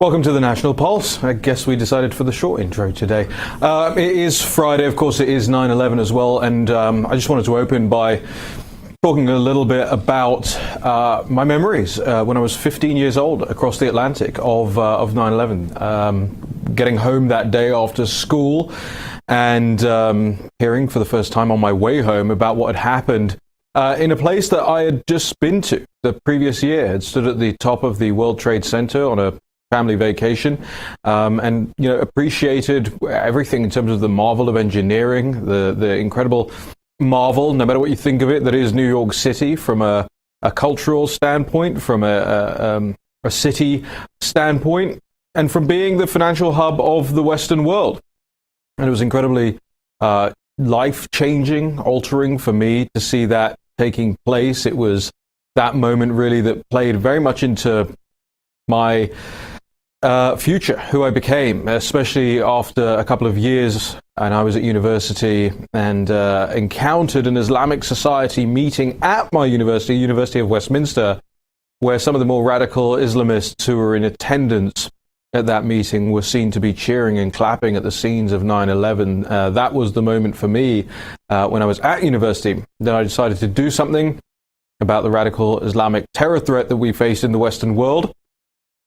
Welcome to the National Pulse. I guess we decided for the short intro today. It is Friday, of course it is 9/11 as well, and I just wanted to open by talking a little bit about my memories when I was 15 years old across the Atlantic of 9/11. Getting home that day after school and hearing for the first time on my way home about what had happened in a place that I had just been to the previous year. Had stood at the top of the World Trade Center on a family vacation, and appreciated everything in terms of the marvel of engineering, the incredible marvel, no matter what you think of it, that is New York City from a cultural standpoint, from a city standpoint, and from being the financial hub of the Western world. And it was incredibly life-changing, altering for me to see that taking place. It was that moment really that played very much into my future, who I became, especially after a couple of years and I was at university and encountered an Islamic society meeting at my university, University of Westminster, where some of the more radical Islamists who were in attendance at that meeting were seen to be cheering and clapping at the scenes of 9/11. That was the moment for me when I was at university. Then I decided to do something about the radical Islamic terror threat that we faced in the Western world.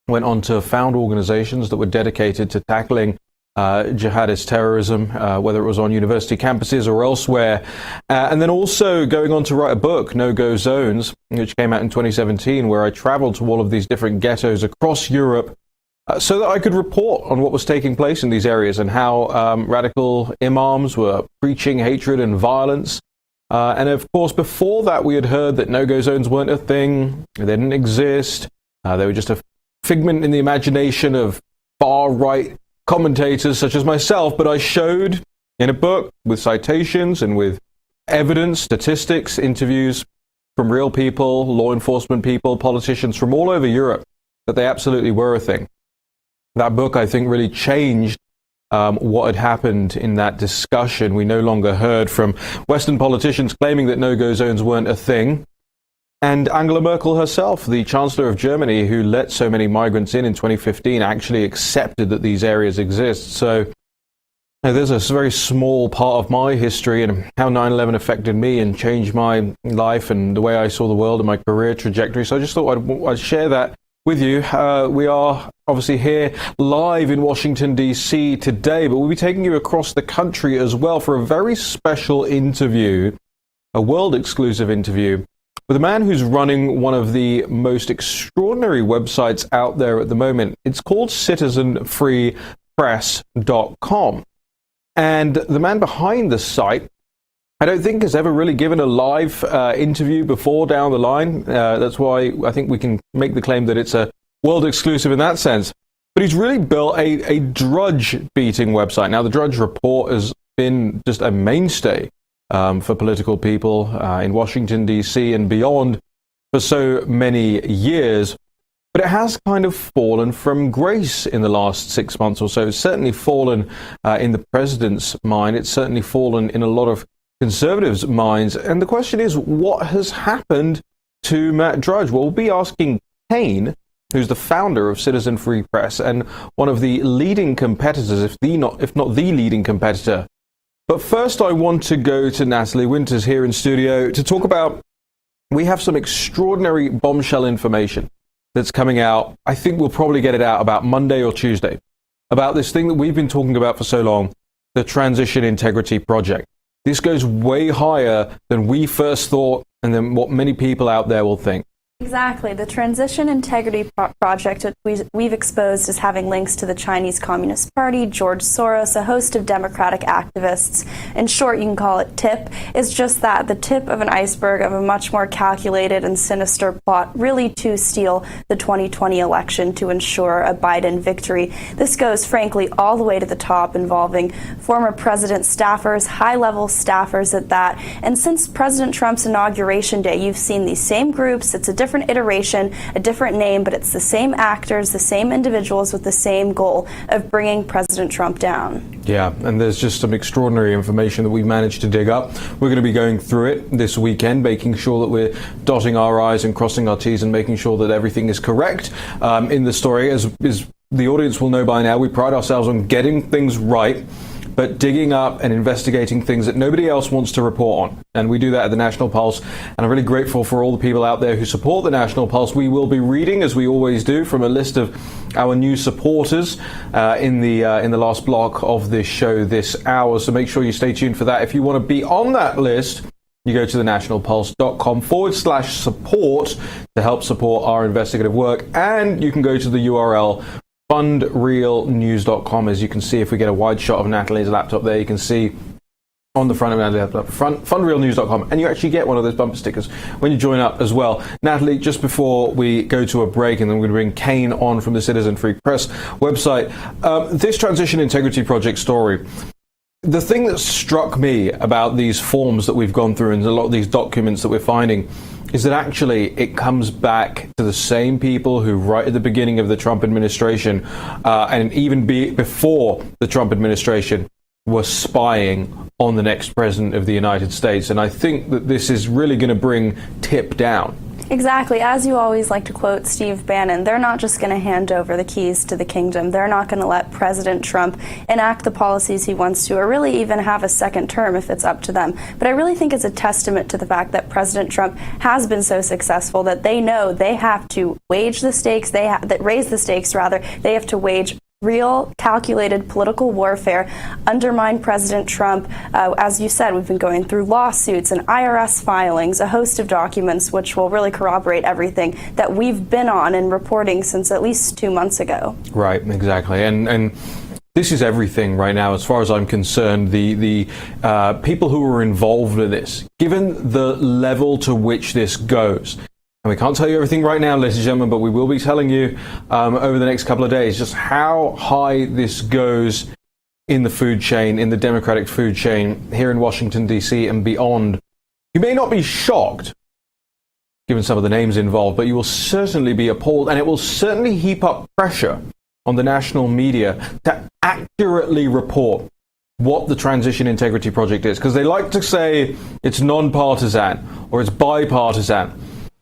Went on to found organizations that were dedicated to tackling jihadist terrorism, whether it was on university campuses or elsewhere. And then also going on to write a book, No-Go Zones, which came out in 2017, where I traveled to all of these different ghettos across Europe so that I could report on what was taking place in these areas and how radical imams were preaching hatred and violence. And of course, before that, we had heard that no-go zones weren't a thing, they didn't exist, they were just a figment in the imagination of far-right commentators such as myself. But I showed in a book with citations and with evidence, statistics, interviews from real people, law enforcement people, politicians from all over Europe, that they absolutely were a thing. That book, I think, really changed what had happened in that discussion. We no longer heard from Western politicians claiming that no-go zones weren't a thing. And Angela Merkel herself, the Chancellor of Germany, who let so many migrants in 2015, actually accepted that these areas exist. So there's a very small part of my history and how 9/11 affected me and changed my life and the way I saw the world and my career trajectory. So I just thought I'd share that with you. We are obviously here live in Washington, D.C. today, but we'll be taking you across the country as well for a very special interview, a world-exclusive interview, with a man who's running one of the most extraordinary websites out there at the moment. It's called citizenfreepress.com. And the man behind the site, I don't think has ever really given a live interview before down the line. That's why I think we can make the claim that it's a world exclusive in that sense. But he's really built a Drudge-beating website. Now, the Drudge Report has been just a mainstay for political people in Washington, D.C. and beyond for so many years. But it has kind of fallen from grace in the last 6 months or so. It's certainly fallen in the president's mind. It's certainly fallen in a lot of conservatives' minds. And the question is, what has happened to Matt Drudge? Well, we'll be asking Kane, who's the founder of Citizen Free Press and one of the leading competitors, if not the leading competitor. But first, I want to go to Natalie Winters here in studio to talk about, we have some extraordinary bombshell information that's coming out. I think we'll probably get it out about Monday or Tuesday, about this thing that we've been talking about for so long, the Transition Integrity Project. This goes way higher than we first thought and than what many people out there will think. Exactly. The Transition Integrity Project we've exposed as having links to the Chinese Communist Party, George Soros, a host of Democratic activists. In short, you can call it TIP. It's just that, the tip of an iceberg of a much more calculated and sinister plot, really to steal the 2020 election to ensure a Biden victory. This goes, frankly, all the way to the top, involving former president staffers, high-level staffers at that. And since President Trump's inauguration day, you've seen these same groups. It's a different iteration, a different name, but it's the same actors, the same individuals with the same goal of bringing President Trump down. Yeah, and there's just some extraordinary information that we managed to dig up. We're going to be going through it this weekend, making sure that we're dotting our I's and crossing our T's and making sure that everything is correct in the story, as is the audience will know by now, we pride ourselves on getting things right, but digging up and investigating things that nobody else wants to report on. And we do that at the National Pulse. And I'm really grateful for all the people out there who support the National Pulse. We will be reading, as we always do, from a list of our new supporters in the last block of this show this hour. So make sure you stay tuned for that. If you want to be on that list, you go to thenationalpulse.com/support to help support our investigative work. And you can go to the URL fundrealnews.com. As you can see, if we get a wide shot of Natalie's laptop there, you can see on the front of Natalie's laptop, fundrealnews.com, and you actually get one of those bumper stickers when you join up as well. Natalie, just before we go to a break, and then we're going to bring Kane on from the Citizen Free Press website, this Transition Integrity Project story, the thing that struck me about these forms that we've gone through and a lot of these documents that we're finding is that actually it comes back to the same people who right at the beginning of the Trump administration and even before the Trump administration were spying on the next president of the United States. And I think that this is really going to bring TIP down. Exactly. As you always like to quote Steve Bannon, they're not just going to hand over the keys to the kingdom. They're not going to let President Trump enact the policies he wants to, or really even have a second term if it's up to them. But I really think it's a testament to the fact that President Trump has been so successful that they know they have to raise the stakes, They have to wage real calculated political warfare, undermine President Trump. As you said, we've been going through lawsuits and IRS filings, a host of documents which will really corroborate everything that we've been on and reporting since at least 2 months ago. Right, exactly. And this is everything right now, as far as I'm concerned. The people who are involved in this, given the level to which this goes, and we can't tell you everything right now, ladies and gentlemen, but we will be telling you over the next couple of days just how high this goes in the food chain, in the Democratic food chain here in Washington, D.C. and beyond. You may not be shocked, given some of the names involved, but you will certainly be appalled, and it will certainly heap up pressure on the national media to accurately report what the Transition Integrity Project is, because they like to say it's non-partisan or it's bipartisan.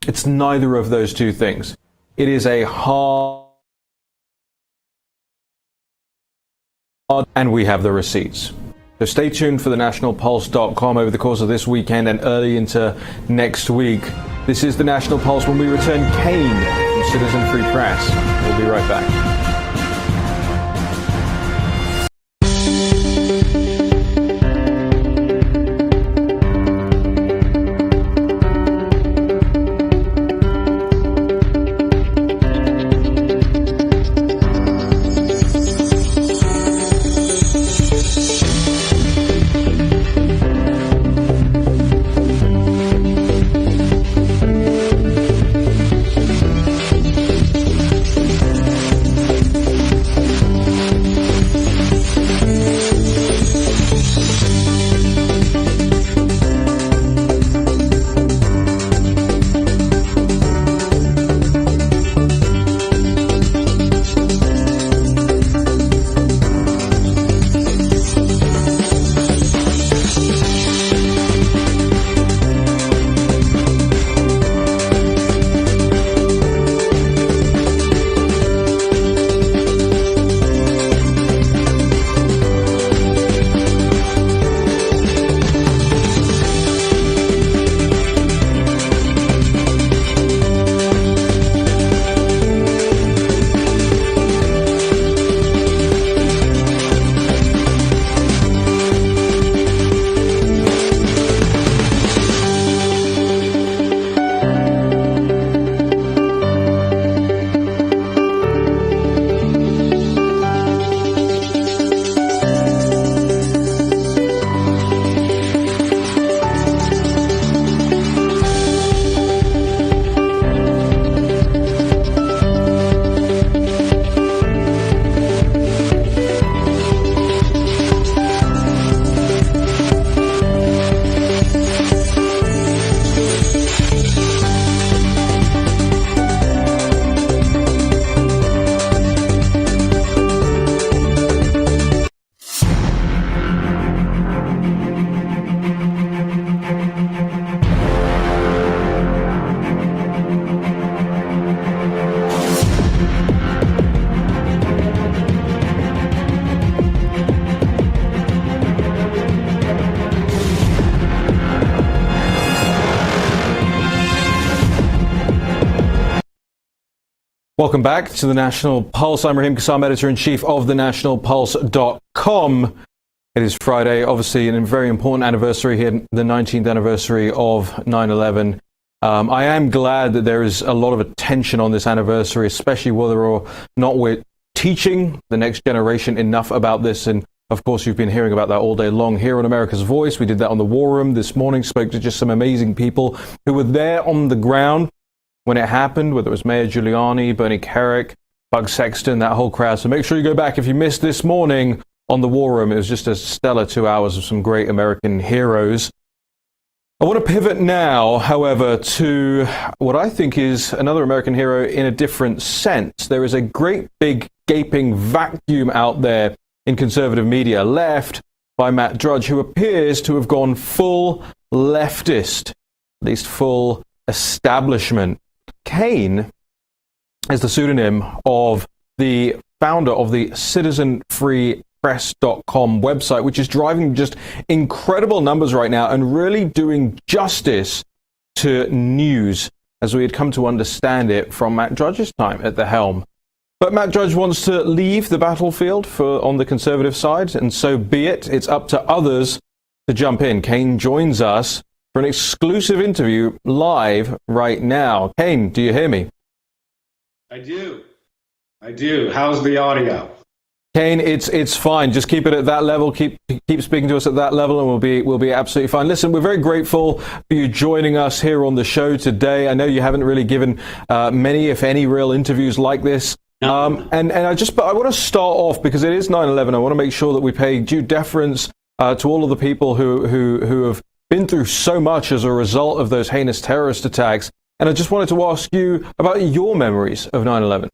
It's neither of those two things. It is a hard, and we have the receipts. So stay tuned for thenationalpulse.com over the course of this weekend and early into next week. This is the National Pulse. When we return, Kane from Citizen Free Press. We'll be right back. Welcome back to the National Pulse. I'm Raheem Kassam, editor-in-chief of thenationalpulse.com. It is Friday, obviously, a very important anniversary here, the 19th anniversary of 9/11. I am glad that there is a lot of attention on this anniversary, especially whether or not we're teaching the next generation enough about this. And of course, you've been hearing about that all day long here on America's Voice. We did that on the War Room this morning, spoke to just some amazing people who were there on the ground when it happened, whether it was Mayor Giuliani, Bernie Kerik, Buck Sexton, that whole crowd. So make sure you go back if you missed this morning on the War Room. It was just a stellar 2 hours of some great American heroes. I want to pivot now, however, to what I think is another American hero in a different sense. There is a great big gaping vacuum out there in conservative media, left by Matt Drudge, who appears to have gone full leftist, at least full establishment. Kane is the pseudonym of the founder of the citizenfreepress.com website, which is driving just incredible numbers right now and really doing justice to news as we had come to understand it from Matt Drudge's time at the helm. But Matt Drudge wants to leave the battlefield on the conservative side, and so be it. It's up to others to jump in. Kane joins us for an exclusive interview live right now. Kane, do you hear me? I do. How's the audio? Kane, it's fine. Just keep it at that level. Keep speaking to us at that level, and we'll be absolutely fine. Listen, we're very grateful for you joining us here on the show today. I know you haven't really given many, if any, real interviews like this. No. And I want to start off because it is 9/11. I want to make sure that we pay due deference to all of the people who have been through so much as a result of those heinous terrorist attacks. And I just wanted to ask you about your memories of 9/11.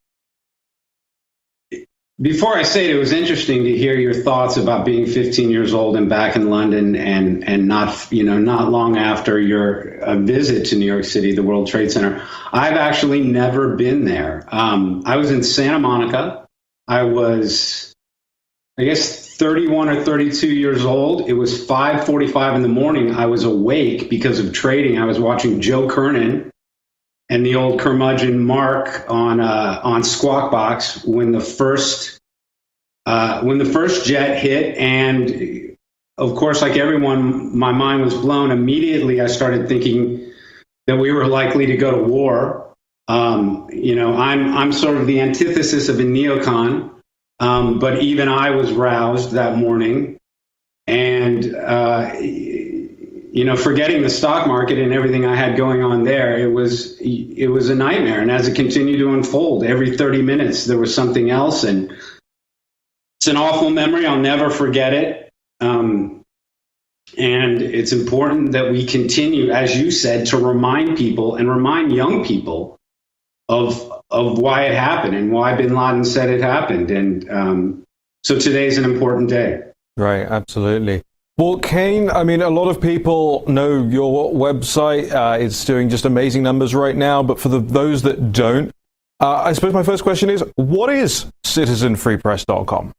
Before I say it was interesting to hear your thoughts about being 15 years old and back in London and not long after your visit to New York City, the World Trade Center. I've actually never been there. I was in Santa Monica. I was, I guess, 31 or 32 years old. It was 5:45 in the morning. I was awake because of trading. I was watching Joe Kernan and the old curmudgeon Mark on Squawk Box when the first jet hit, and of course, like everyone, my mind was blown. Immediately, I started thinking that we were likely to go to war. I'm sort of the antithesis of a neocon, but even I was roused that morning, and forgetting the stock market and everything I had going on there, it was a nightmare. And as it continued to unfold, every 30 minutes there was something else, and it's an awful memory. I'll never forget it. And it's important that we continue, as you said, to remind people and remind young people of why it happened and why bin Laden said it happened. And so today's an important day. Right, absolutely. Well, Kane, I mean, a lot of people know your website. It's doing just amazing numbers right now. But for those that don't, I suppose my first question is, what is citizenfreepress.com?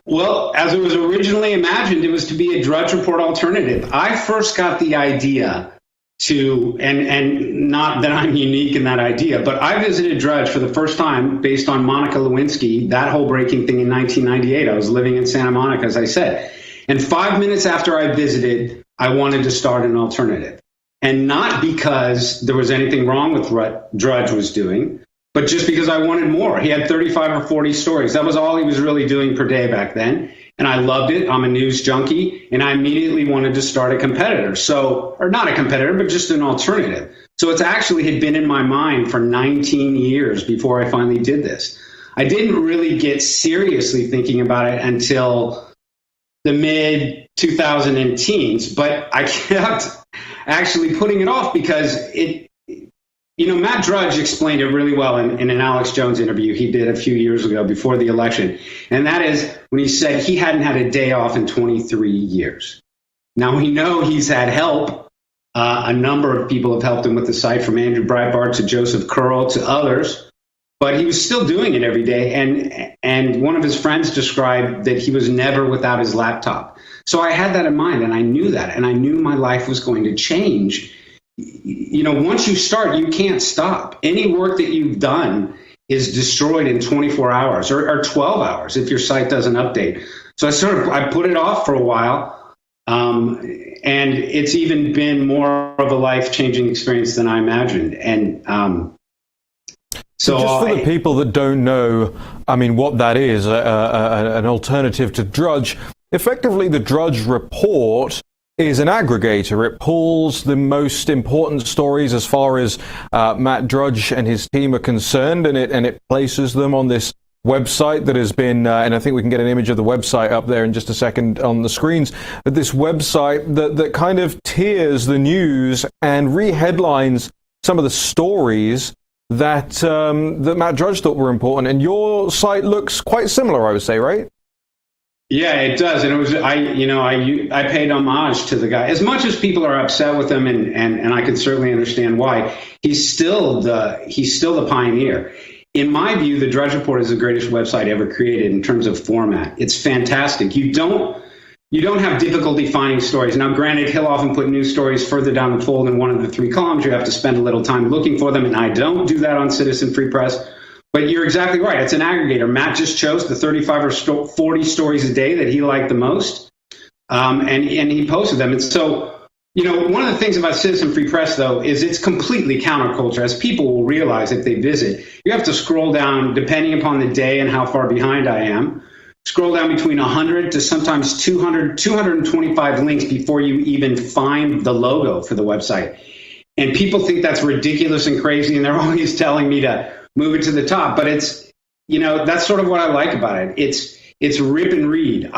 Well, as it was originally imagined, it was to be a Drudge Report alternative. I first got the idea and not that I'm unique in that idea, but I visited Drudge for the first time based on Monica Lewinsky, that whole breaking thing in 1998. I was living in Santa Monica, as I said. And 5 minutes after I visited, I wanted to start an alternative. And not because there was anything wrong with what Drudge was doing, but just because I wanted more. He had 35 or 40 stories. That was all he was really doing per day back then. And I loved it. I'm a news junkie. And I immediately wanted to start a competitor. Or not a competitor, but just an alternative. So it's actually had been in my mind for 19 years before I finally did this. I didn't really get seriously thinking about it until the mid 2010s, but I kept actually putting it off because Matt Drudge explained it really well in an Alex Jones interview he did a few years ago before the election. And that is when he said he hadn't had a day off in 23 years. Now, we know he's had help. A number of people have helped him with the site, from Andrew Breitbart to Joseph Curl to others. But he was still doing it every day. And one of his friends described that he was never without his laptop. So I had that in mind, and I knew that. And I knew my life was going to change once you start, you can't stop. Any work that you've done is destroyed in 24 hours or 12 hours if your site doesn't update. So I put it off for a while, and it's even been more of a life-changing experience than I imagined. And so just for the people that don't know, I mean, what that is, an alternative to Drudge, effectively the Drudge Report is an aggregator. It pulls the most important stories as far as Matt Drudge and his team are concerned, and it places them on this website that has been, and I think we can get an image of the website up there in just a second on the screens, but this website that kind of tiers the news and re-headlines some of the stories that that Matt Drudge thought were important. And your site looks quite similar, I would say, right? Yeah, it does, and it was I paid homage to the guy. As much as people are upset with him, and I can certainly understand why, he's still the pioneer. In my view, the Drudge Report is the greatest website ever created in terms of format. It's fantastic. You don't have difficulty finding stories. Now, granted, he'll often put news stories further down the fold in one of the 3 columns. You have to spend a little time looking for them, and I don't do that on Citizen Free Press. But you're exactly right. It's an aggregator. Matt just chose the 35 or 40 stories a day that he liked the most, and he posted them. And so, one of the things about Citizen Free Press, though, is it's completely counterculture, as people will realize if they visit. You have to scroll down, depending upon the day and how far behind I am, scroll down between 100 to sometimes 200, 225 links before you even find the logo for the website. And people think that's ridiculous and crazy, and they're always telling me to move it to the top. But it's, that's sort of what I like about it. It's rip and read.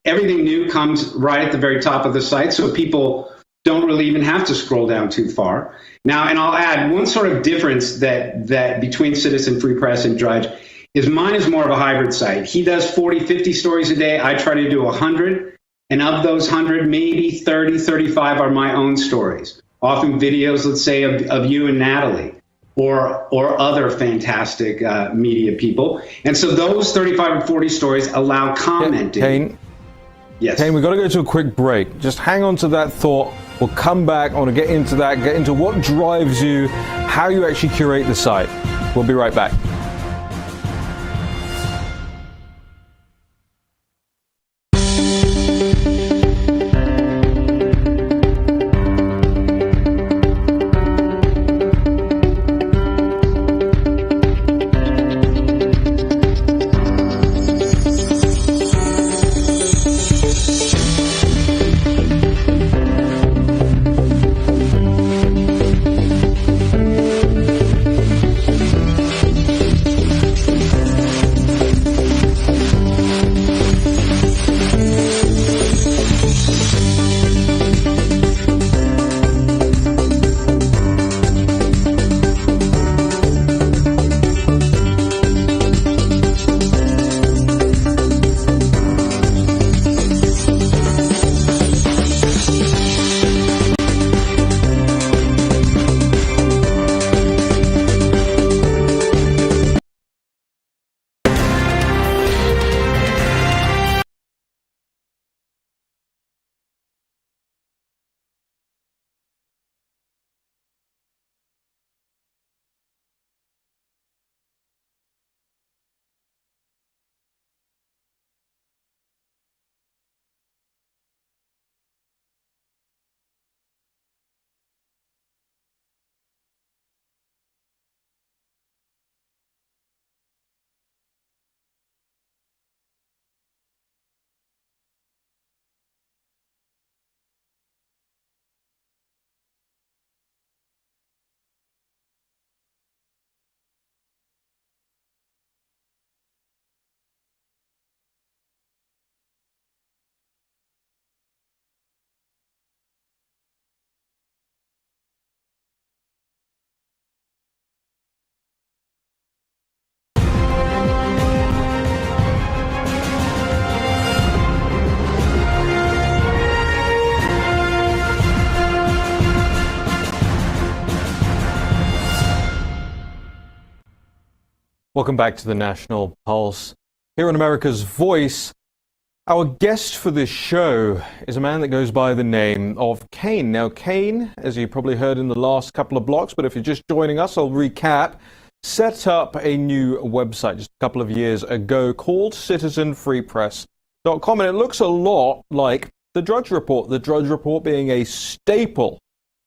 Everything new comes right at the very top of the site, so people don't really even have to scroll down too far. Now, and I'll add one sort of difference that between Citizen Free Press and Drudge is mine is more of a hybrid site. He does 40, 50 stories a day. I try to do 100. And of those 100, maybe 30, 35 are my own stories. Often videos, let's say, of you and Natalie or other fantastic media people. And so those 35 or 40 stories allow commenting. Kane, yes. Kane, we've got to go to a quick break. Just hang on to that thought. We'll come back. I want to get into that, get into what drives you, how you actually curate the site. We'll be right back. Welcome back to the National Pulse. Here on America's Voice, Our guest for this show is a man that goes by the name of Kane. Now, Kane, as you probably heard in the last couple of blocks, but if you're just joining us, I'll recap, set up a new website just a couple of years ago called citizenfreepress.com, and it looks a lot like the Drudge Report being a staple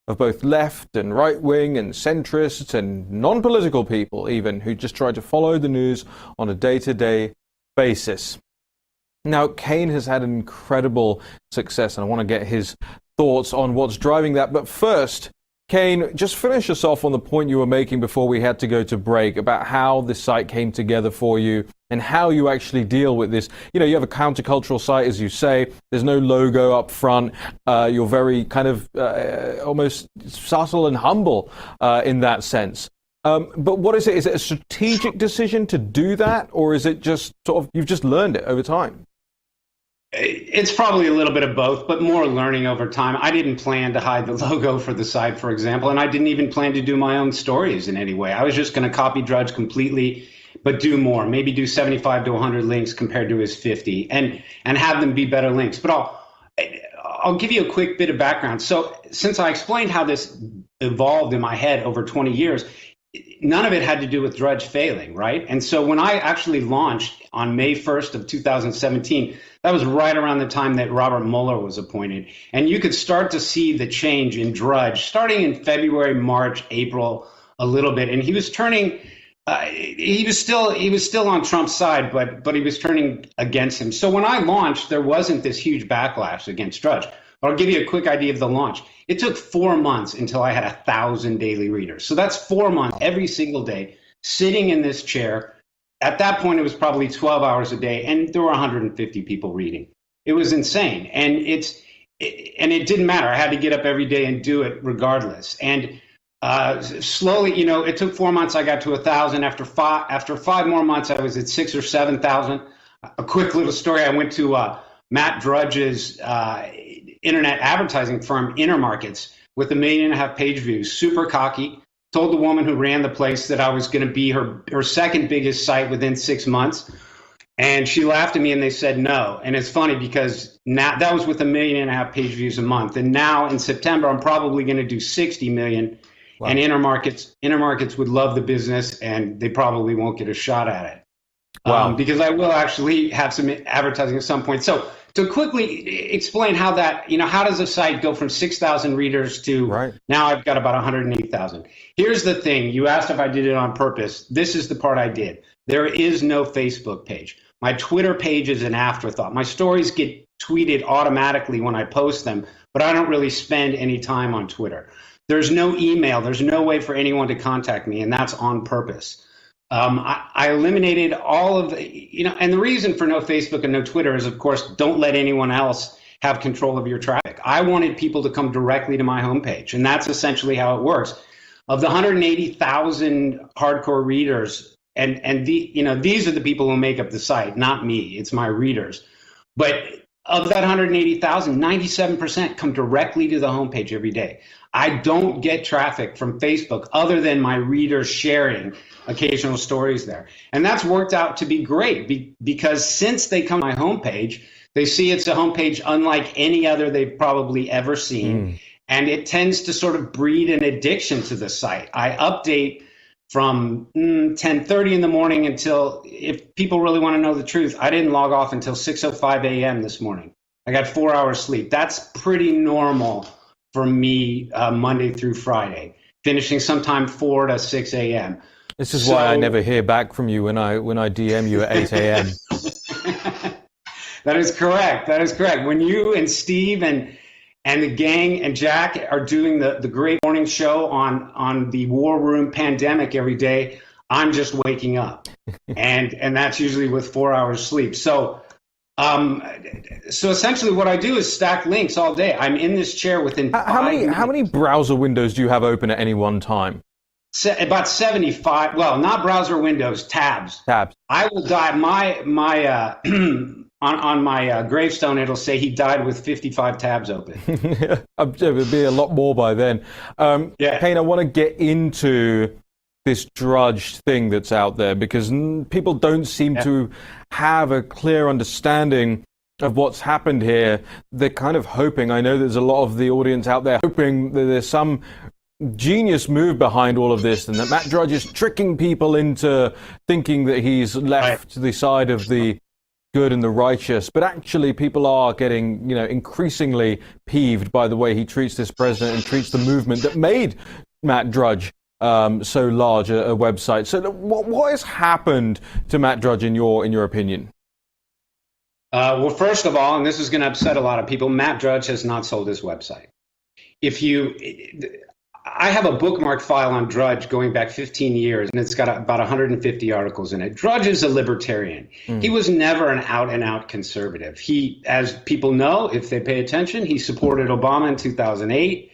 of both left and right-wing and centrists and non-political people even who just try to follow the news on a day-to-day basis. Now, Kane has had incredible success, and I want to get his thoughts on what's driving that. But first, Kane, just finish us off on the point you were making before we had to go to break about how this site came together for you and how you actually deal with this. You know, you have a countercultural site, as you say. There's no logo up front. You're very kind of almost subtle and humble in that sense. But what is it? Is it a strategic decision to do that, or is it just sort of you've just learned it over time? It's probably a little bit of both, but more learning over time. I didn't plan to hide the logo for the site, for example, and I didn't even plan to do my own stories in any way. I was just going to copy Drudge completely, but do more, maybe do 75 to 100 links compared to his 50, and have them be better links. But I'll give you a quick bit of background. So since I explained how this evolved in my head over 20 years, none of it had to do with Drudge failing, right? And so when I actually launched on May 1st of 2017, that was right around the time that Robert Mueller was appointed. And you could start to see the change in Drudge starting in February, March, April, a little bit. And he was turning, he was still on Trump's side, but he was turning against him. So when I launched, there wasn't this huge backlash against Drudge. But I'll give you a quick idea of the launch. It took 4 months until I had 1,000 daily readers. So that's 4 months every single day sitting in this chair. At that point, it was probably 12 hours a day, and there were 150 people reading. It was insane, and it didn't matter. I had to get up every day and do it regardless. And slowly, you know, it took 4 months. I got to 1,000. After five more months, I was at 6,000 or 7,000. A quick little story: I went to Matt Drudge's internet advertising firm, Intermarkets, with 1.5 million page views. Super cocky. Told the woman who ran the place that I was going to be her second biggest site within 6 months. And she laughed at me and they said no. And it's funny because now that was with 1.5 million page views a month. And now in September, I'm probably going to do 60 million. Wow. And Intermarkets would love the business and they probably won't get a shot at it. Wow. Because I will actually have some advertising at some point. So to quickly explain how that, you know, how does a site go from 6,000 readers to now I've got about 108,000. Here's the thing. You asked if I did it on purpose. This is the part I did. There is no Facebook page. My Twitter page is an afterthought. My stories get tweeted automatically when I post them, but I don't really spend any time on Twitter. There's no email. There's no way for anyone to contact me, and that's on purpose. I eliminated all of the, you know, and the reason for no Facebook and no Twitter is, of course, don't let anyone else have control of your traffic. I wanted people to come directly to my homepage, and that's essentially how it works. Of the 180,000 hardcore readers, and these are the people who make up the site, not me. It's my readers. But of that 180,000, 97% come directly to the homepage every day. I don't get traffic from Facebook other than my readers sharing occasional stories there. And that's worked out to be great because since they come to my homepage, they see it's a homepage unlike any other they've probably ever seen. And it tends to sort of breed an addiction to the site. I update from 10:30 in the morning until, if people really want to know the truth, I didn't log off until 6:05 a.m. this morning. I got 4 hours sleep. That's pretty normal for me Monday through Friday, finishing sometime 4 to 6 a.m. This is why I never hear back from you when I DM you at 8 a.m. That is correct. That is correct. When you and Steve and the gang and Jack are doing the great morning show on the War Room pandemic every day, I'm just waking up. and that's usually with 4 hours sleep. So essentially what I do is stack links all day. I'm in this chair within 5 minutes. How many browser windows do you have open at any one time? About 75. Well, not browser windows, tabs. I will die. On my gravestone, it'll say he died with 55 tabs open. It would be a lot more by then. Kane, I want to get into this Drudge thing that's out there because people don't seem to have a clear understanding of what's happened here. They're kind of hoping, I know there's a lot of the audience out there hoping that there's some genius move behind all of this and that Matt Drudge is tricking people into thinking that he's left to the side of the good and the righteous. But actually people are getting, increasingly peeved by the way he treats this president and treats the movement that made Matt Drudge so large a website. So what has happened to Matt Drudge in your opinion? Well, first of all, and this is going to upset a lot of people, Matt Drudge has not sold his website. I have a bookmark file on Drudge going back 15 years, and it's got about 150 articles in it. Drudge is a libertarian. He was never an out-and-out conservative. He, as people know, if they pay attention, he supported Obama in 2008.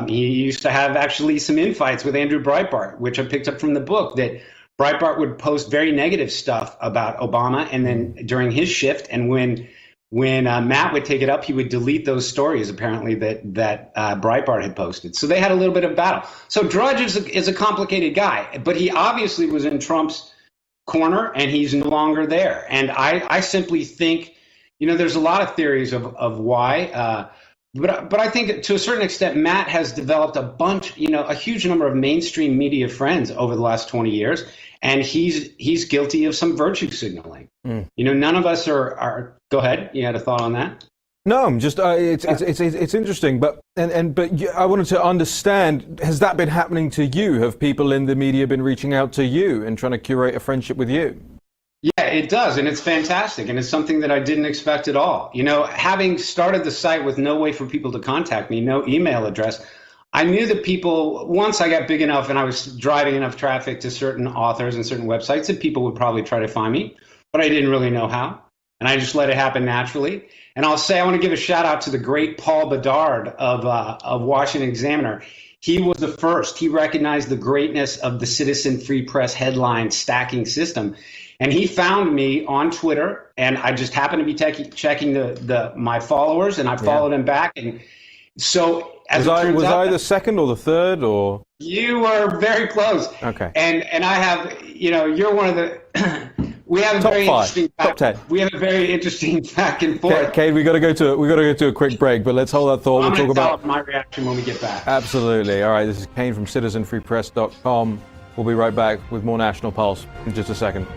He used to have actually some infights with Andrew Breitbart, which I picked up from the book, that Breitbart would post very negative stuff about Obama, and then during his shift, and when Matt would take it up, he would delete those stories apparently that Breitbart had posted. So they had a little bit of battle. So Drudge is a complicated guy, but he obviously was in Trump's corner, and he's no longer there. And I simply think, there's a lot of theories of why. But I think to a certain extent, Matt has developed a huge number of mainstream media friends over the last 20 years, and he's guilty of some virtue signaling. None of us are. Go ahead. You had a thought on that? No, I'm just it's interesting, but I wanted to understand: has that been happening to you? Have people in the media been reaching out to you and trying to curate a friendship with you? Yeah, it does, and it's fantastic, and it's something that I didn't expect at all. Having started the site with no way for people to contact me, no email address, I knew that people, once I got big enough and I was driving enough traffic to certain authors and certain websites, that people would probably try to find me, but I didn't really know how, and I just let it happen naturally. And I'll say I want to give a shout out to the great Paul Bedard of Washington Examiner. He was the first. He recognized the greatness of the Citizen Free Press headline stacking system. And he found me on Twitter, and I just happened to be checking my followers, and I followed him back. And so, was I the second or the third, or you were very close? Okay. And I have, you're one of the. We have a top very five, interesting top 10. We have a very interesting back and forth. Kate, we got to go to a quick break, but let's hold that thought. I'm We'll talk about my reaction when we get back. Absolutely. All right. This is Kane from CitizenFreePress.com. We'll be right back with more National Pulse in just a second.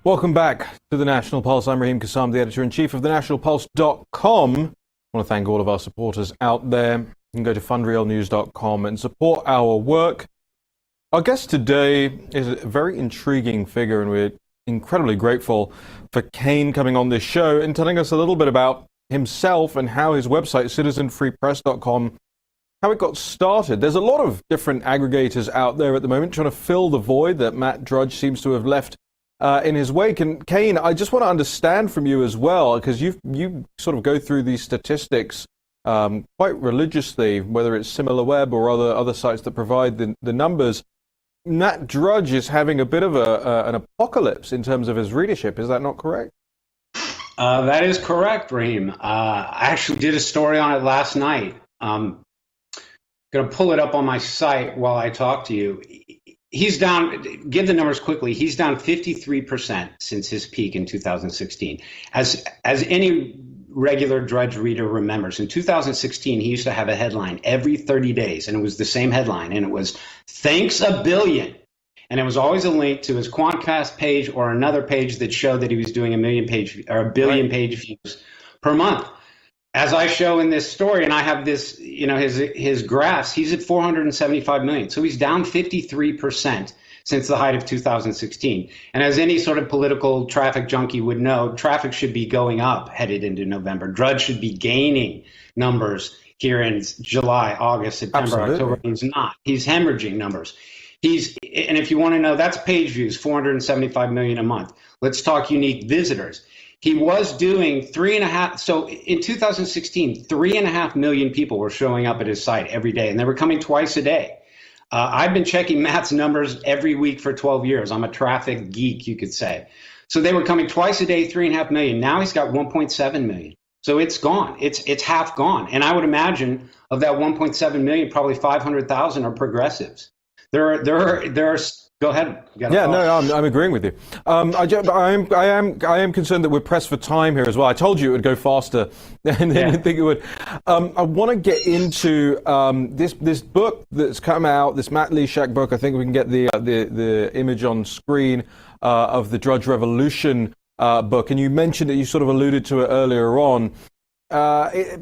Welcome back to the National Pulse. I'm Raheem Kassam, the editor-in-chief of thenationalpulse.com. I want to thank all of our supporters out there. You can go to fundrealnews.com and support our work. Our guest today is a very intriguing figure, and we're incredibly grateful for Kane coming on this show and telling us a little bit about himself and how his website, citizenfreepress.com, how it got started. There's a lot of different aggregators out there at the moment trying to fill the void that Matt Drudge seems to have left in his wake. And Kane, I just want to understand from you as well, because you sort of go through these statistics quite religiously, whether it's SimilarWeb or other sites that provide the numbers. Matt Drudge is having a bit of an apocalypse in terms of his readership. Is that not correct? That is correct, Raheem. I actually did a story on it last night. I'm going to pull it up on my site while I talk to you. He's down, give the numbers quickly, he's down 53% since his peak in 2016. As any regular Drudge reader remembers, in 2016, he used to have a headline every 30 days, and it was the same headline, and it was, "Thanks a billion." And it was always a link to his Quantcast page or another page that showed that he was doing a billion page views per month. As I show in this story, and I have this, his graphs, he's at 475 million. So he's down 53% since the height of 2016. And as any sort of political traffic junkie would know, traffic should be going up headed into November. Drudge should be gaining numbers here in July, August, September, Absolutely. October. He's not. He's hemorrhaging numbers. And if you want to know, that's page views, 475 million a month. Let's talk unique visitors. He was doing 3.5. So in 2016, 3.5 million people were showing up at his site every day, and they were coming twice a day. I've been checking Matt's numbers every week for 12 years. I'm a traffic geek, you could say. So they were coming twice a day, 3.5 million. Now he's got 1.7 million. So it's gone. It's half gone. And I would imagine of that 1.7 million, probably 500,000 are progressives. There are. Go ahead. Yeah, no, I'm agreeing with you. I am concerned that we're pressed for time here as well. I told you it would go faster than you think it would. I want to get into this book that's come out, this Matt Leshak book. I think we can get the image on screen of the Drudge Revolution book. And you mentioned it. You sort of alluded to it earlier on.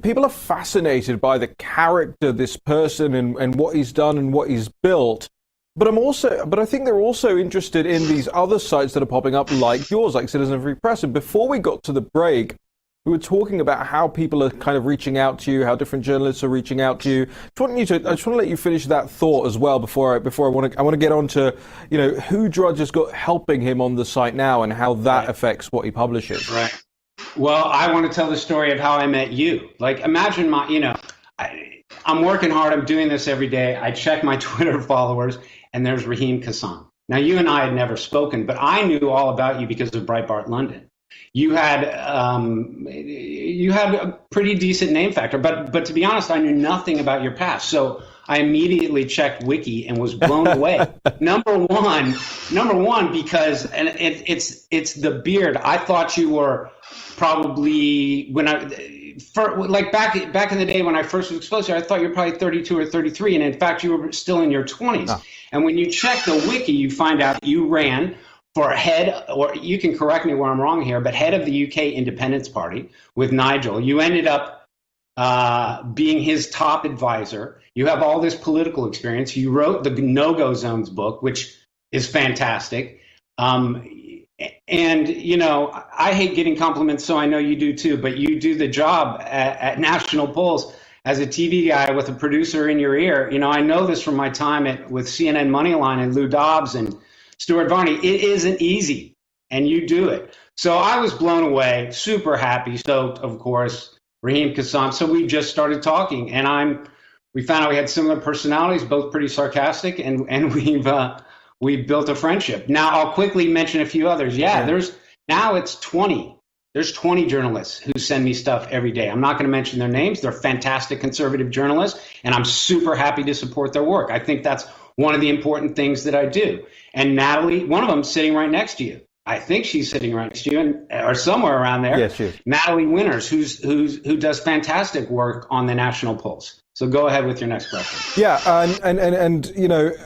People are fascinated by the character, this person, and what he's done and what he's built. But I think they're also interested in these other sites that are popping up, like yours, like Citizen Free Press. And before we got to the break, we were talking about how people are kind of reaching out to you, how different journalists are reaching out to you. I just want to let you finish that thought as well before I want to get on to who Drudge has got helping him on the site now and how that affects what he publishes. Right. Well, I want to tell the story of how I met you. Like, imagine I'm working hard. I'm doing this every day. I check my Twitter followers, and there's Raheem Kassam. Now, you and I had never spoken, but I knew all about you because of Breitbart London. You had a pretty decent name factor, but to be honest, I knew nothing about your past. So I immediately checked Wiki and was blown away. Number one, because it's the beard. I thought you were probably back in the day when I first was exposed to you, I thought you were probably 32 or 33, and in fact you were still in your 20s. Oh. And when you check the wiki, you find out you ran for head, or you can correct me where I'm wrong here, but head of the UK Independence Party with Nigel. You ended up being his top advisor. You have all this political experience. You wrote the No-Go Zones book, which is fantastic. And, I hate getting compliments, so I know you do too, but you do the job at National Polls as a TV guy with a producer in your ear. I know this from my time with CNN Moneyline and Lou Dobbs and Stuart Varney. It isn't easy, and you do it. So I was blown away, super happy, stoked, of course, Raheem Kassam. So we just started talking, and we found out we had similar personalities, both pretty sarcastic, and we've built a friendship. Now, I'll quickly mention a few others. It's 20. There's 20 journalists who send me stuff every day. I'm not going to mention their names. They're fantastic conservative journalists, and I'm super happy to support their work. I think that's one of the important things that I do. And Natalie, one of them sitting right next to you. I think she's sitting right next to you, or somewhere around there. Yes, she is. Natalie Winters, who does fantastic work on the National Polls. So go ahead with your next question. Yeah, and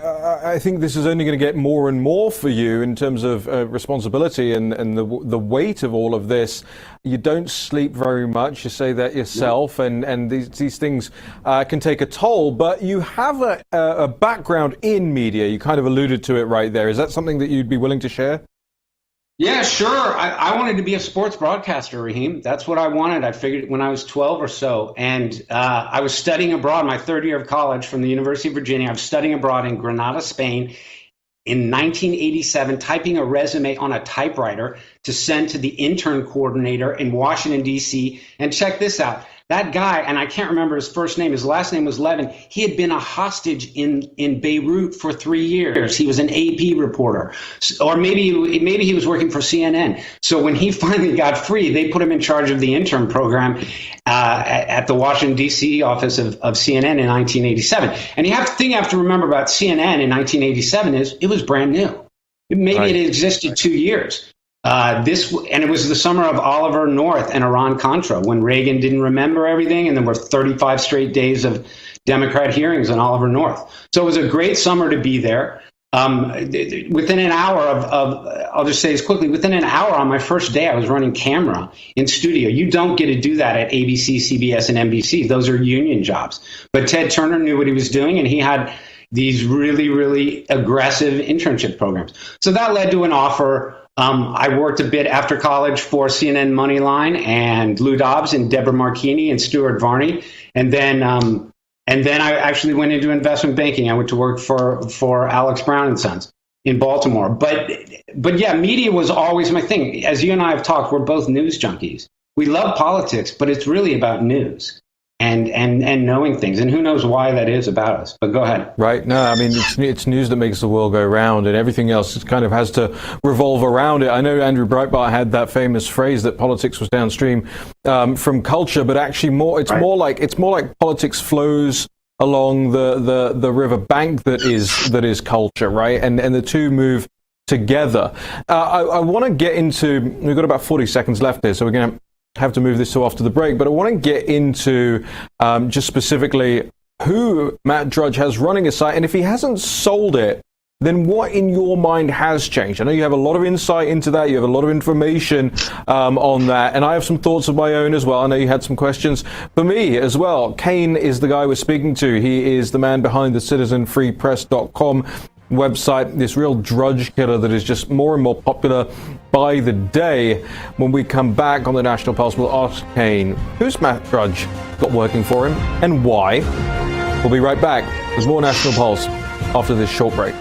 I think this is only going to get more and more for you in terms of responsibility and the weight of all of this. You don't sleep very much. You say that yourself, and these things can take a toll. But you have a background in media. You kind of alluded to it right there. Is that something that you'd be willing to share? Yeah, sure. I wanted to be a sports broadcaster, Raheem. That's what I wanted. I figured when I was 12 or so. And I was studying abroad, my third year of college from the University of Virginia. I was studying abroad in Granada, Spain in 1987, typing a resume on a typewriter to send to the intern coordinator in Washington, D.C. And check this out. That guy, and I can't remember his first name, his last name was Levin. He had been a hostage in Beirut for 3 years. He was an AP reporter, or maybe he was working for CNN. So when he finally got free, they put him in charge of the intern program at the Washington, D.C. office of CNN in 1987. And the thing you have to remember about CNN in 1987 is it was brand new. Maybe it existed 2 years. And it was the summer of Oliver North and Iran-Contra, when Reagan didn't remember everything, and there were 35 straight days of Democrat hearings on Oliver North. So it was a great summer to be there. Within an hour I'll just say this quickly, within an hour on my first day, I was running camera in studio. You don't get to do that at ABC, CBS, and NBC. Those are union jobs. But Ted Turner knew what he was doing, and he had these really, really aggressive internship programs. So that led to an offer. I worked a bit after college for CNN Moneyline and Lou Dobbs and Deborah Marchini and Stuart Varney. And then I actually went into investment banking. I went to work for Alex Brown and Sons in Baltimore. But yeah, media was always my thing. As you and I have talked, we're both news junkies. We love politics, but it's really about news and knowing things. And who knows why that is about us. But go ahead. Right. No, I mean, it's news that makes the world go round, and everything else kind of has to revolve around it. I know Andrew Breitbart had that famous phrase that politics was downstream from culture, but actually it's more like politics flows along the river bank that is culture, right? And the two move together. I want to get into, we've got about 40 seconds left here, so we're going to have to move this to after the break, but I want to get into just specifically who Matt Drudge has running his site, and if he hasn't sold it, then what in your mind has changed? I know you have a lot of insight into that, you have a lot of information on that, and I have some thoughts of my own as well. I know you had some questions for me as well. Kane is the guy we're speaking to. He is the man behind the citizenfreepress.com website, this real Drudge killer that is just more and more popular by the day. When we come back on the National Pulse, we'll ask Kane, who's Matt Drudge got working for him and why? We'll be right back with more National Pulse after this short break.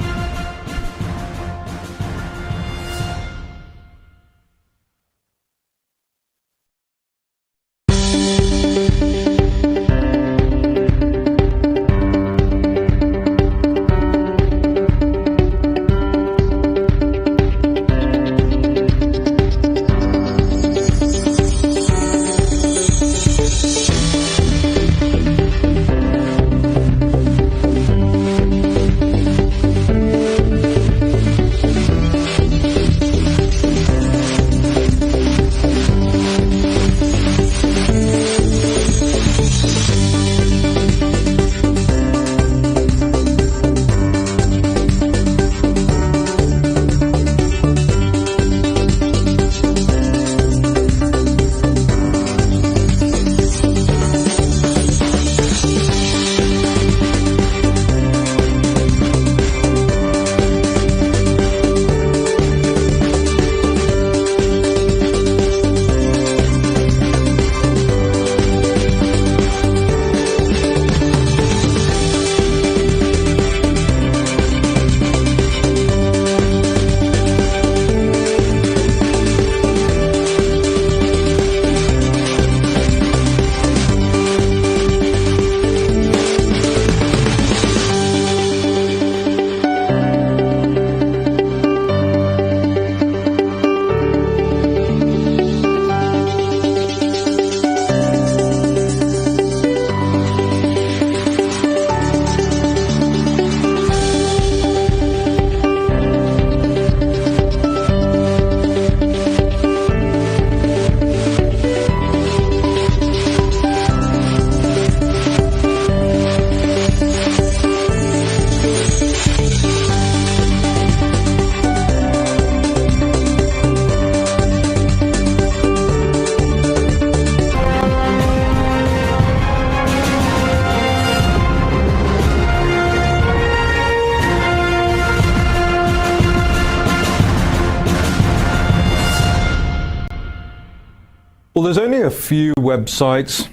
Well, there's only a few websites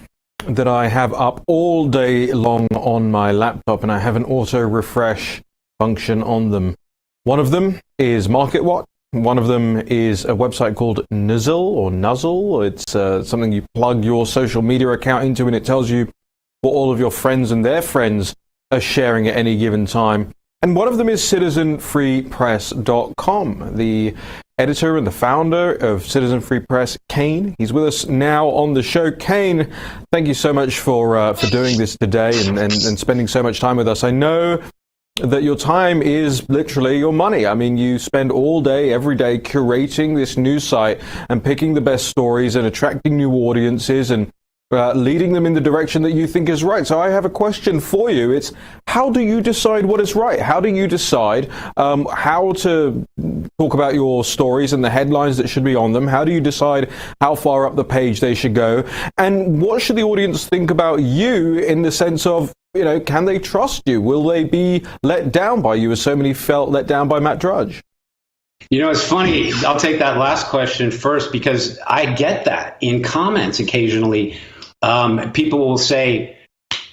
that I have up all day long on my laptop, and I have an auto refresh function on them. One of them is MarketWatch. One of them is a website called Nuzzle. It's something you plug your social media account into, and it tells you what all of your friends and their friends are sharing at any given time. And one of them is citizenfreepress.com. The editor and the founder of Citizen Free Press, Kane, he's with us now on the show. Kane, thank you so much for doing this today and spending so much time with us. I know that your time is literally your money. I mean, you spend all day, every day, curating this news site and picking the best stories and attracting new audiences and leading them in the direction that you think is right. So I have a question for you. It's, how do you decide what is right? How do you decide how to talk about your stories and the headlines that should be on them? How do you decide how far up the page they should go? And what should the audience think about you in the sense of, you know, can they trust you? Will they be let down by you as so many felt let down by Matt Drudge? You know, it's funny. I'll take that last question first because I get that in comments occasionally. People will say,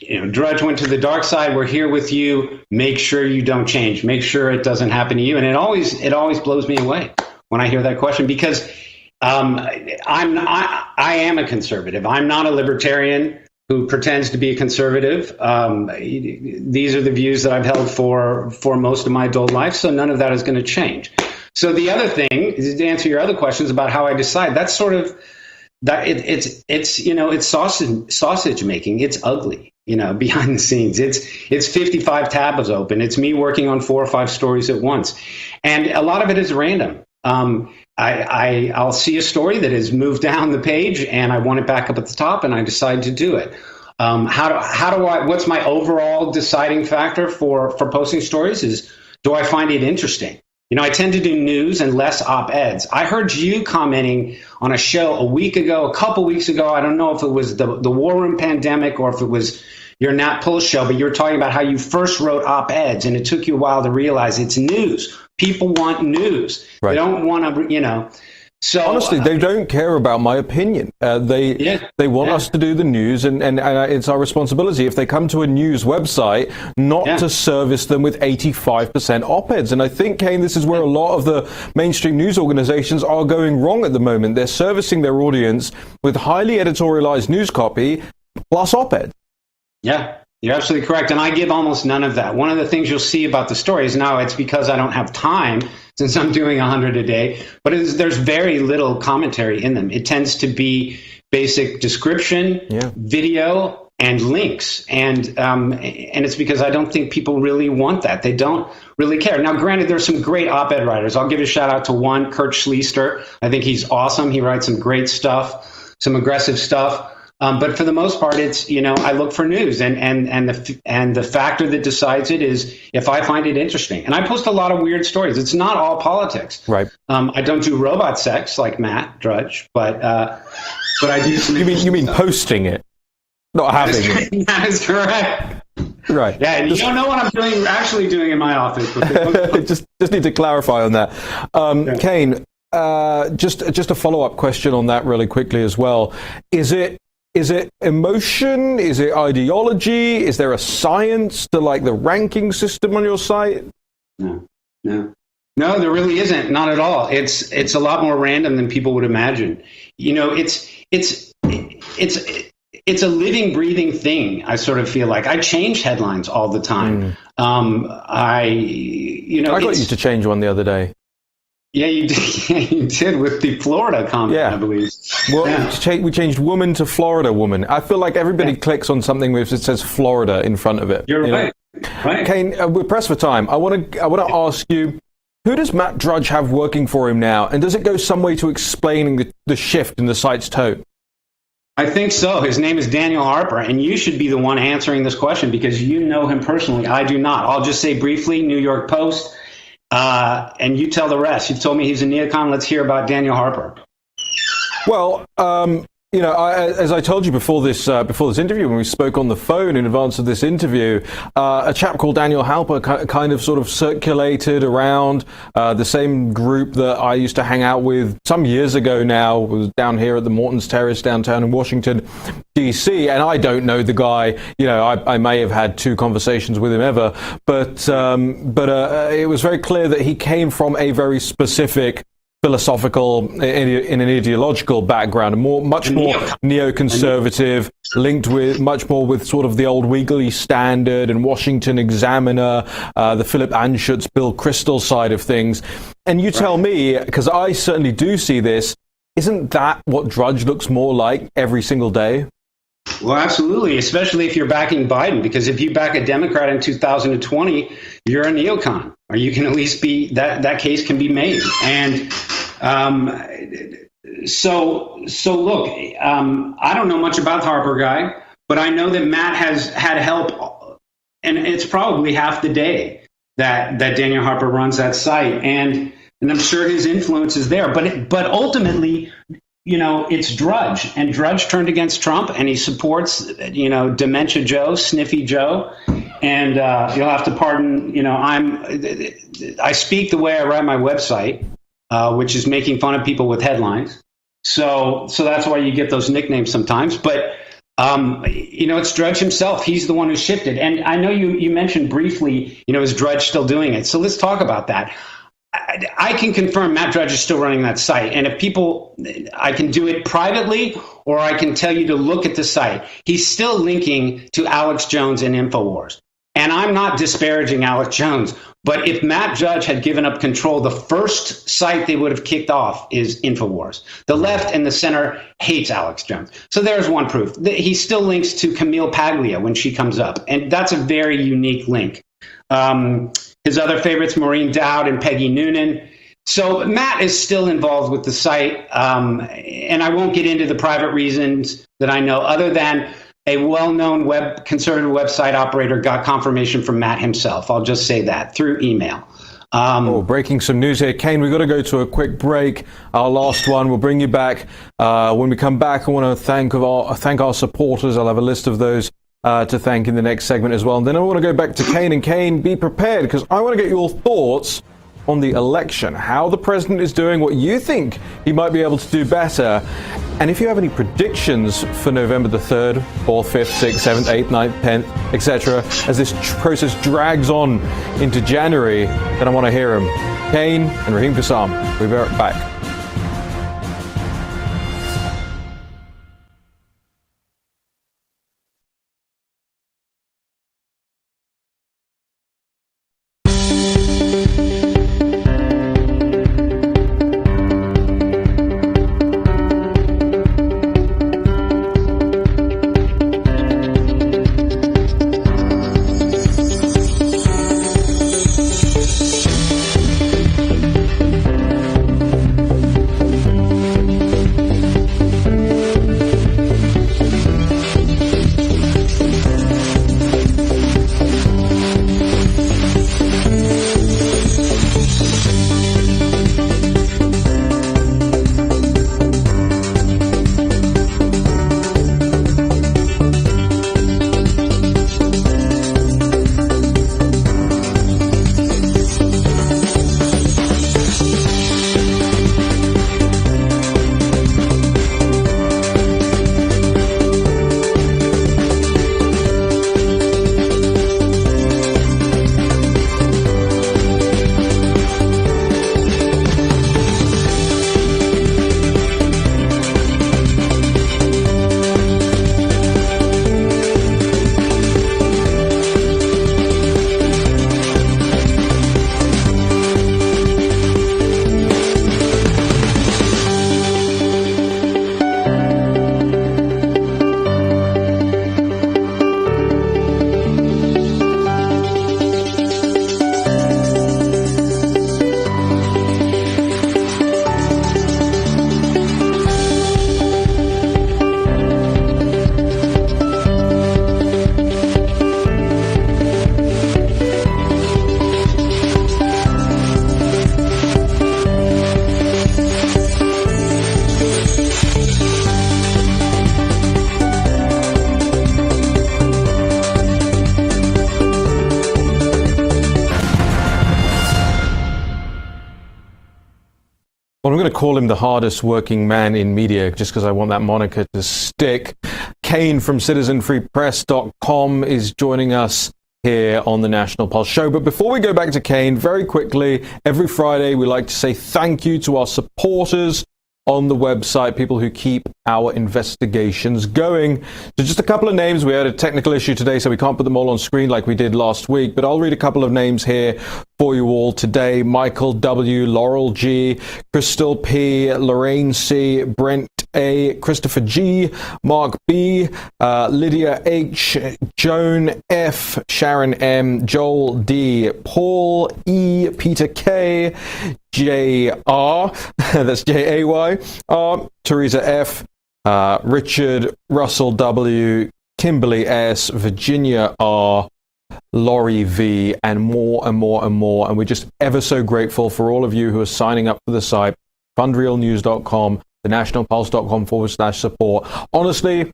you know, Drudge went to the dark side. We're here with you. Make sure you don't change. Make sure it doesn't happen to you. And it always blows me away when I hear that question because I am a conservative. I'm not a libertarian who pretends to be a conservative. These are the views that I've held for most of my adult life. So none of that is going to change. So the other thing is to answer your other questions about how I decide. That's sort of that it's you know, it's sausage making. It's ugly, you know, behind the scenes. It's 55 tabs open. It's me working on 4 or 5 stories at once, and a lot of it is random. I'll see a story that has moved down the page, and I want it back up at the top, and I decide to do it. What's my overall deciding factor for posting stories is, do I find it interesting? You know, I tend to do news and less op-eds. I heard you commenting on a show a couple weeks ago. I don't know if it was the war room pandemic or if it was your Nat Pulse show, but you were talking about how you first wrote op-eds and it took you a while to realize it's news. People want news. Right. They don't want to, you know. So honestly, they don't care about my opinion. They want us to do the news, and it's our responsibility, if they come to a news website, not to service them with 85% op-eds. And I think, Kane, this is where a lot of the mainstream news organizations are going wrong at the moment. They're servicing their audience with highly editorialized news copy plus op-ed. Yeah. You're absolutely correct. And I give almost none of that. One of the things you'll see about the stories, now it's because I don't have time since I'm doing 100 a day, but there's very little commentary in them. It tends to be basic description, video, and links. And it's because I don't think people really want that. They don't really care. Now, granted, there's some great op-ed writers. I'll give a shout out to one, Kurt Schliester. I think he's awesome. He writes some great stuff, some aggressive stuff. But for the most part, it's, you know, I look for news, and the factor that decides it is if I find it interesting. And I post a lot of weird stories. It's not all politics. Right. I don't do robot sex like Matt Drudge, but I do. You mean posting it, not having it? That is correct. Right. Yeah, and you don't know what I'm actually doing in my office. just need to clarify on that. Kane, just a follow-up question on that really quickly as well. Is it emotion? Is it ideology? Is there a science to like the ranking system on your site? No, there really isn't. Not at all. It's a lot more random than people would imagine. You know, it's a living, breathing thing. I sort of feel like I change headlines all the time. I got you to change one the other day. Yeah, you did. Yeah, you did with the Florida comment, I believe. Well, we changed woman to Florida woman. I feel like everybody clicks on something where it says Florida in front of it. You're right. Right. Kane, we're pressed for time. I want to ask you, who does Matt Drudge have working for him now? And does it go some way to explaining the shift in the site's tone? I think so. His name is Daniel Harper, and you should be the one answering this question because you know him personally. I do not. I'll just say briefly, New York Post. And you tell the rest. You've told me he's a neocon. Let's hear about Daniel Harper. Well, As I told you before this interview, when we spoke on the phone in advance of this interview, a chap called Daniel Halper kind of sort of circulated around the same group that I used to hang out with some years ago now. It was down here at the Morton's Terrace downtown in Washington, D.C., and I don't know the guy. I may have had 2 conversations with him ever, but it was very clear that he came from a very specific philosophical, in an ideological background, much more neoconservative, linked with much more with sort of the old Weekly Standard and Washington Examiner, the Philip Anschutz, Bill Kristol side of things. And you tell me, because I certainly do see this, isn't that what Drudge looks more like every single day? Well, absolutely, especially if you're backing Biden, because if you back a Democrat in 2020, you're a neocon, or you can at least be that case can be made. And so look, I don't know much about the Harper guy, but I know that Matt has had help, and it's probably half the day that Daniel Harper runs that site, and I'm sure his influence is there. But ultimately, it's Drudge, and Drudge turned against Trump, and he supports, Dementia Joe, Sniffy Joe, and you'll have to pardon, I speak the way I write my website, which is making fun of people with headlines. So that's why you get those nicknames sometimes. But it's Drudge himself. He's the one who shifted. And I know you mentioned briefly, is Drudge still doing it? So let's talk about that. I can confirm Matt Drudge is still running that site. And if I can do it privately, or I can tell you to look at the site. He's still linking to Alex Jones and InfoWars. And I'm not disparaging Alex Jones, but if Matt Drudge had given up control, the first site they would have kicked off is InfoWars. The left and the center hates Alex Jones. So there's one proof. He still links to Camille Paglia when she comes up. And that's a very unique link. His other favorites, Maureen Dowd and Peggy Noonan. So Matt is still involved with the site, and I won't get into the private reasons that I know, other than a well-known conservative website operator got confirmation from Matt himself. I'll just say that through email. Breaking some news here. Kane, we've got to go to a quick break. Our last one. We'll bring you back. When we come back, I want to thank our supporters. I'll have a list of those to thank in the next segment as well. And then I want to go back to Kane. And Kane, be prepared, because I want to get your thoughts on the election, how the president is doing, what you think he might be able to do better. And if you have any predictions for November the 3rd, 4th, 5th, 6th, 7th, 8th, 9th, 10th, etc., as this process drags on into January, then I want to hear them. Kane and Raheem Kassam, we'll be right back. Well, I'm going to call him the hardest working man in media just because I want that moniker to stick. Kane from citizenfreepress.com is joining us here on the National Pulse Show. But before we go back to Kane, very quickly, every Friday we like to say thank you to our supporters on the website, people who keep our investigations going. So just a couple of names. We had a technical issue today, so we can't put them all on screen like we did last week, but I'll read a couple of names here for you all today. Michael W., Laurel G., Crystal P., Lorraine C., Brent A., Christopher G., Mark B., Lydia H., Joan F., Sharon M., Joel D., Paul E., Peter K., J.R., that's J-A-Y, R, Teresa F., Richard, Russell W., Kimberly S., Virginia R., Laurie V., and more and more and more. And we're just ever so grateful for all of you who are signing up for the site, fundrealnews.com, thenationalpulse.com/support. Honestly,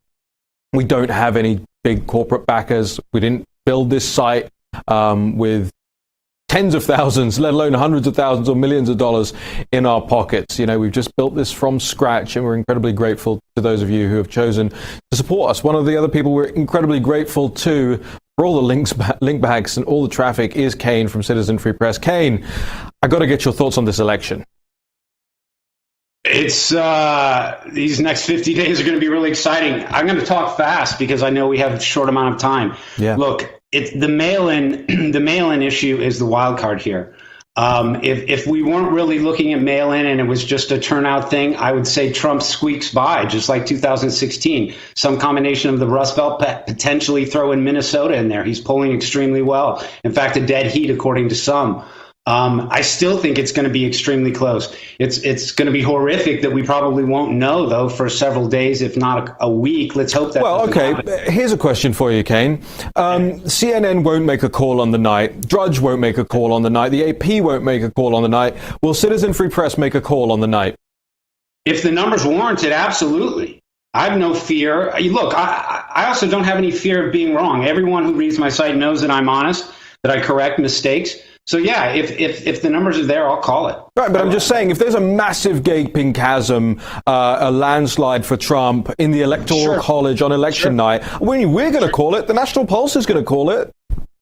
we don't have any big corporate backers. We didn't build this site with tens of thousands, let alone hundreds of thousands or millions of dollars in our pockets. You know, we've just built this from scratch, and we're incredibly grateful to those of you who have chosen to support us. One of the other people we're incredibly grateful to for all the link bags and all the traffic is Kane from Citizen Free Press. Kane, I got to get your thoughts on this election. It's these next 50 days are going to be really exciting. I'm going to talk fast because I know we have a short amount of time. Yeah. Look, the mail-in issue is the wild card here. If we weren't really looking at mail-in and it was just a turnout thing, I would say Trump squeaks by, just like 2016. Some combination of the Rust Belt, potentially throw in Minnesota in there. He's polling extremely well. In fact, a dead heat, according to some. I still think it's going to be extremely close. It's going to be horrific that we probably won't know, though, for several days, if not a week. Let's hope that. Well, okay. Here's a question for you, Kane. CNN won't make a call on the night. Drudge won't make a call on the night. The AP won't make a call on the night. Will Citizen Free Press make a call on the night? If the numbers warrant it, absolutely. I have no fear. Look, I also don't have any fear of being wrong. Everyone who reads my site knows that I'm honest, that I correct mistakes. So, yeah, if the numbers are there, I'll call it. Right, but I'm just saying, if there's a massive gaping chasm, a landslide for Trump in the Electoral College on election night, we're going to call it. The National Pulse is going to call it.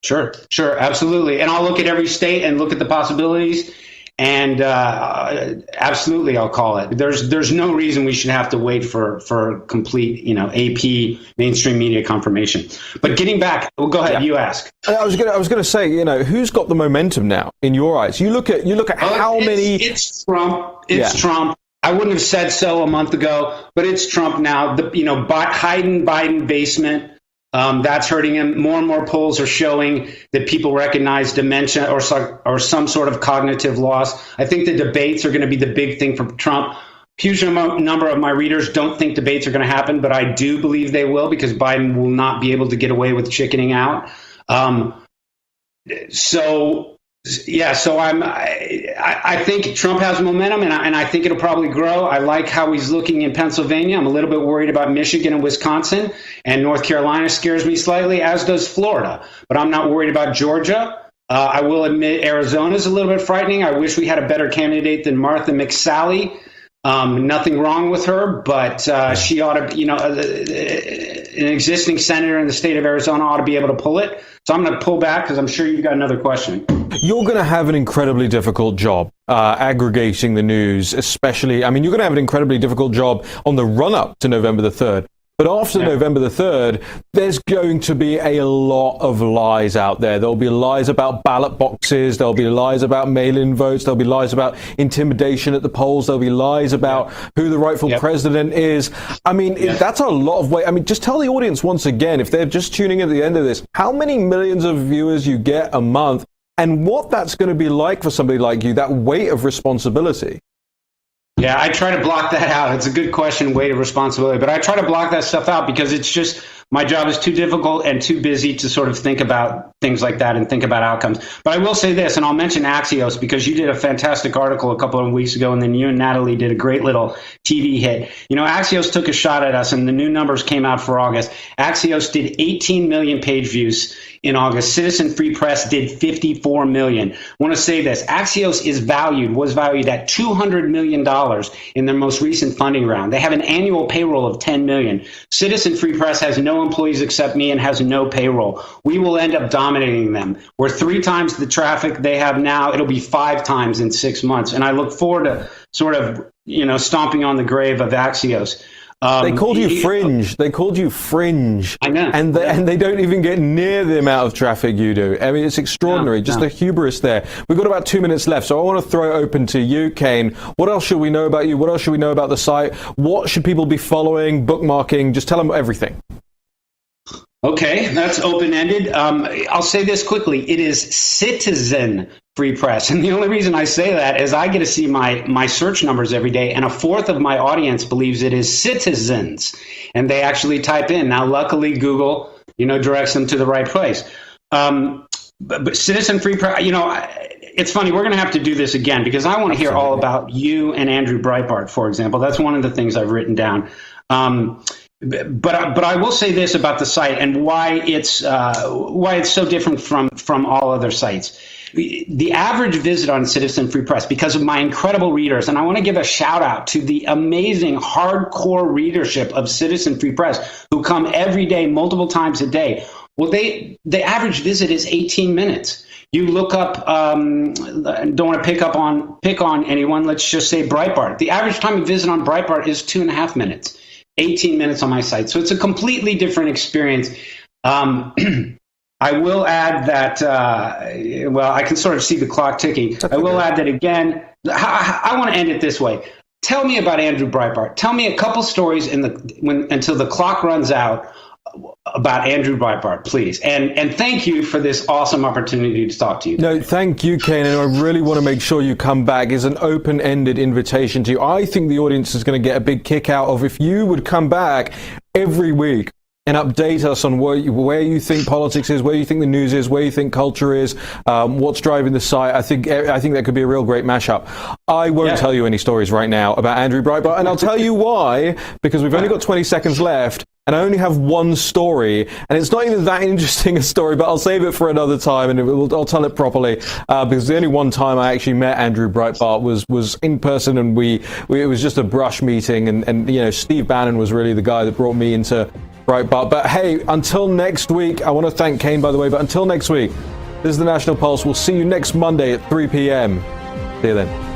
Sure, absolutely. And I'll look at every state and look at the possibilities. And absolutely, I'll call it. There's no reason we should have to wait for complete, AP mainstream media confirmation. But getting back, well, go ahead. You ask. I was going to say, who's got the momentum now in your eyes? You look at how many. It's Trump. Trump. I wouldn't have said so a month ago, but it's Trump now. Biden basement. That's hurting him. More and more polls are showing that people recognize dementia or some sort of cognitive loss. I think the debates are going to be the big thing for Trump. Huge number of my readers don't think debates are going to happen, but I do believe they will because Biden will not be able to get away with chickening out. I think Trump has momentum, and I think it'll probably grow. I like how he's looking in Pennsylvania. I'm a little bit worried about Michigan and Wisconsin, and North Carolina scares me slightly, as does Florida. But I'm not worried about Georgia. I will admit Arizona's a little bit frightening. I wish we had a better candidate than Martha McSally. Nothing wrong with her, but she ought to, an existing senator in the state of Arizona ought to be able to pull it. So I'm going to pull back because I'm sure you've got another question. You're going to have an incredibly difficult job aggregating the news, especially, you're going to have an incredibly difficult job on the run-up to November the 3rd. But after November the 3rd, there's going to be a lot of lies out there. There'll be lies about ballot boxes. There'll be lies about mail-in votes. There'll be lies about intimidation at the polls. There'll be lies about who the rightful president is. That's a lot of weight. Just tell the audience once again, if they're just tuning in at the end of this, how many millions of viewers you get a month and what that's going to be like for somebody like you, that weight of responsibility. Yeah, I try to block that out. It's a good question, weight of responsibility. But I try to block that stuff out because it's just my job is too difficult and too busy to sort of think about things like that and think about outcomes. But I will say this, and I'll mention Axios, because you did a fantastic article a couple of weeks ago, and then you and Natalie did a great little TV hit. You know, Axios took a shot at us, and the new numbers came out for August. Axios did 18 million page views in August. Citizen Free Press did 54 million. I want to say this, Axios was valued at $200 million in their most recent funding round. They have an annual payroll of 10 million. Citizen Free Press has no employees except me and has no payroll. We will end up dominating them. We're 3 times the traffic they have now. It'll be 5 times in 6 months. And I look forward to sort of, stomping on the grave of Axios. They called you fringe. They called you fringe. I know. And they don't even get near the amount of traffic you do. I mean, it's extraordinary. Just the hubris there. We've got about 2 minutes left, so I want to throw it open to you, Kane. What else should we know about you? What else should we know about the site? What should people be following, bookmarking? Just tell them everything. Okay, that's open-ended. I'll say this quickly. It is Citizen Free Press. And the only reason I say that is I get to see my search numbers every day, and a fourth of my audience believes it is citizens. And they actually type in. Now, luckily, Google, directs them to the right place. But Citizen Free Press, it's funny, we're going to have to do this again because I want to hear all about you and Andrew Breitbart, for example. That's one of the things I've written down. But I will say this about the site and why it's so different from all other sites. The average visit on Citizen Free Press, because of my incredible readers, and I want to give a shout out to the amazing hardcore readership of Citizen Free Press who come every day, multiple times a day. Well, the average visit is 18 minutes. You look up, don't want to pick on anyone. Let's just say Breitbart. The average time of visit on Breitbart is 2.5 minutes. 18 minutes on my site. So it's a completely different experience. I will add that, I can sort of see the clock ticking. I will add that again. I want to end it this way. Tell me about Andrew Breitbart. Tell me a couple stories until the clock runs out about Andrew Breitbart, please. And thank you for this awesome opportunity to talk to you. No, thank you, Kane. And I really want to make sure you come back. It's an open-ended invitation to you. I think the audience is going to get a big kick out of if you would come back every week and update us on where you think politics is, where you think the news is, where you think culture is, what's driving the site. I think that could be a real great mashup. I won't tell you any stories right now about Andrew Breitbart, and I'll tell you why, because we've only got 20 seconds left, and I only have one story, and it's not even that interesting a story, but I'll save it for another time, and I'll tell it properly, because the only one time I actually met Andrew Breitbart was in person, and it was just a brush meeting, and Steve Bannon was really the guy that brought me into Breitbart. But hey, until next week, I want to thank Kane, by the way, but until next week, this is the National Pulse. We'll see you next Monday at 3 p.m. See you then.